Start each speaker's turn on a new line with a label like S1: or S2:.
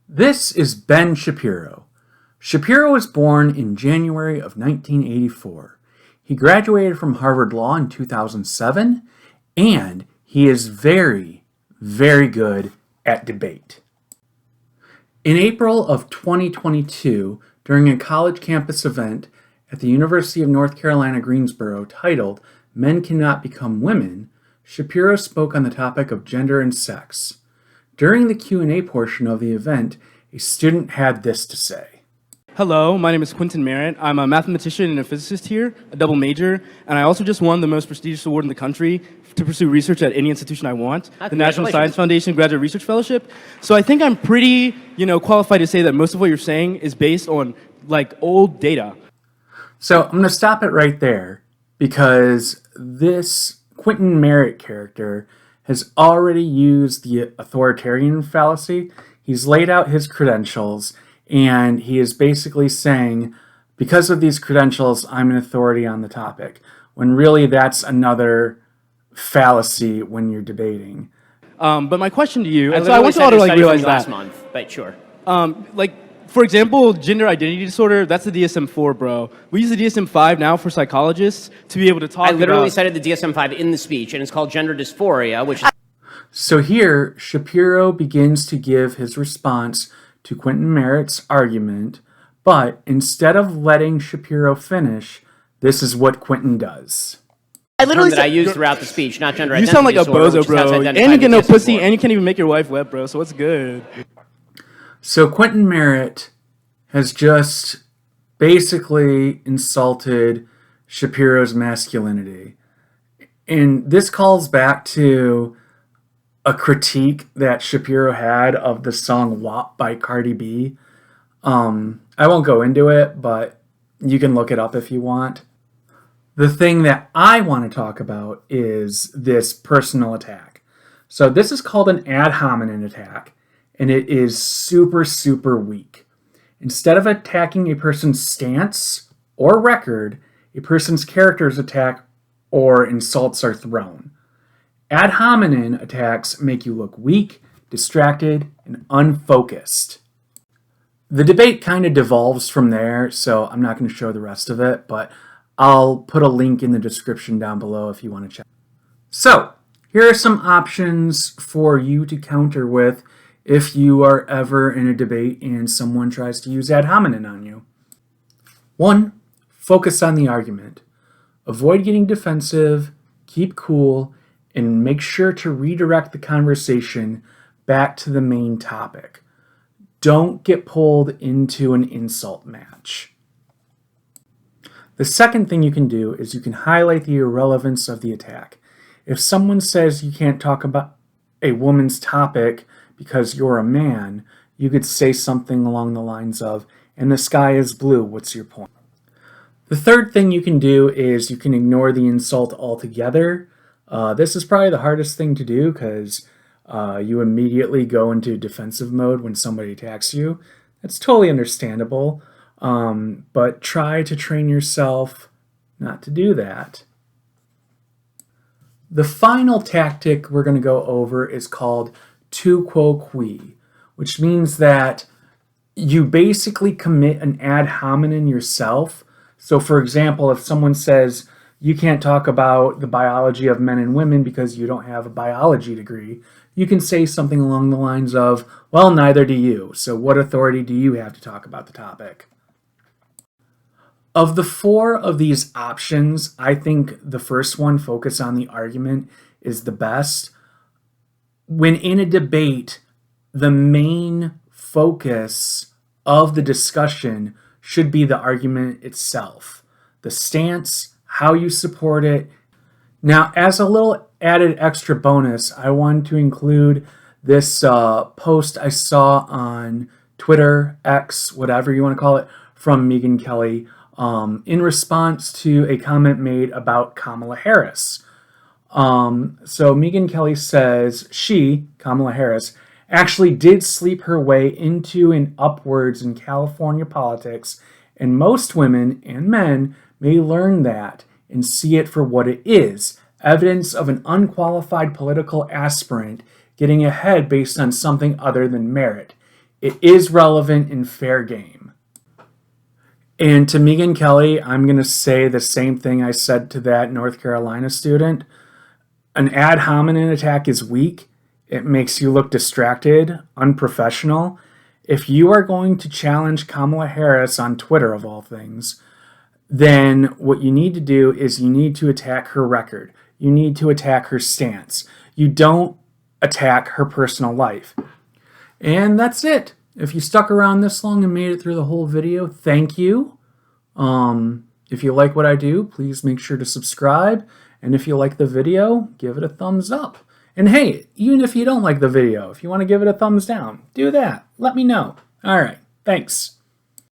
S1: This is Ben Shapiro. Shapiro was born in January of 1984. He graduated from Harvard Law in 2007, and he is very, very good at debate. In April of 2022, during a college campus event at the University of North Carolina, Greensboro, titled Men Cannot Become Women, Shapiro spoke on the topic of gender and sex. During the Q&A portion of the event, a student had this to say.
S2: Hello, my name is Quentin Merritt. I'm a mathematician and a physicist here, a double major, and I also just won the most prestigious award in the country to pursue research at any institution I want, the National Science Foundation Graduate Research Fellowship. So I think I'm pretty, qualified to say that most of what you're saying is based on, old data.
S1: So I'm going to stop it right there because this Quentin Merritt character has already used the authoritarian fallacy. He's laid out his credentials, and he is basically saying, because of these credentials, I'm an authority on the topic, when really that's another fallacy when you're debating.
S2: But my question to you,
S3: I
S2: want you all to realize that.
S3: Last month, but sure.
S2: For example, gender identity disorder, that's the DSM-4, bro. We use the DSM-5 now for psychologists to be able to talk about...
S3: I literally cited the DSM-5 in the speech, and it's called gender dysphoria, which is...
S1: So here, Shapiro begins to give his response to Quentin Merritt's argument, but instead of letting Shapiro finish, this is what Quentin does.
S3: I literally that I used throughout the speech, not gender identity
S2: disorder. You sound like
S3: disorder,
S2: a bozo, bro. And you get no pussy, and you can't even make your wife wet, bro, so what's good?
S1: So Quentin Merritt has just basically insulted Shapiro's masculinity. And this calls back to a critique that Shapiro had of the song WAP by Cardi B. I won't go into it, but you can look it up if you want. The thing that I want to talk about is this personal attack. So this is called an ad hominem attack, and it is super, super weak. Instead of attacking a person's stance or record, a person's character is attacked or insults are thrown. Ad hominem attacks make you look weak, distracted, and unfocused. The debate kind of devolves from there, so I'm not going to show the rest of it, but I'll put a link in the description down below if you want to check. So, here are some options for you to counter with if you are ever in a debate and someone tries to use ad hominem on you. 1. Focus on the argument. Avoid getting defensive, keep cool, and make sure to redirect the conversation back to the main topic. Don't get pulled into an insult match. The second thing you can do is you can highlight the irrelevance of the attack. If someone says you can't talk about a woman's topic because you're a man, you could say something along the lines of, and the sky is blue, what's your point? The third thing you can do is you can ignore the insult altogether. This is probably the hardest thing to do because you immediately go into defensive mode when somebody attacks you. That's totally understandable, but try to train yourself not to do that. The final tactic we're going to go over is called tu quo qui, which means that you basically commit an ad hominem yourself. So for example, if someone says you can't talk about the biology of men and women because you don't have a biology degree, you can say something along the lines of, well, neither do you, so what authority do you have to talk about the topic? Of the 4 of these options, I think the first one, focus on the argument, is the best. When in a debate, the main focus of the discussion should be the argument itself, the stance, how you support it. Now, as a little added extra bonus, I wanted to include this post I saw on Twitter, X, whatever you want to call it, from Megyn Kelly in response to a comment made about Kamala Harris. So Megyn Kelly says she, Kamala Harris, actually did sleep her way into and upwards in California politics, and most women and men may learn that and see it for what it is, evidence of an unqualified political aspirant getting ahead based on something other than merit. It is relevant and fair game. And to Megan Kelly, I'm going to say the same thing I said to that North Carolina student. An ad hominem attack is weak. It makes you look distracted, unprofessional. If you are going to challenge Kamala Harris on Twitter, of all things, then what you need to do is you need to attack her record. You need to attack her stance. You don't attack her personal life. And that's it. If you stuck around this long and made it through the whole video, thank you. If you like what I do, please make sure to subscribe. And if you like the video, give it a thumbs up. And hey, even if you don't like the video, if you want to give it a thumbs down, do that. Let me know. All right. Thanks.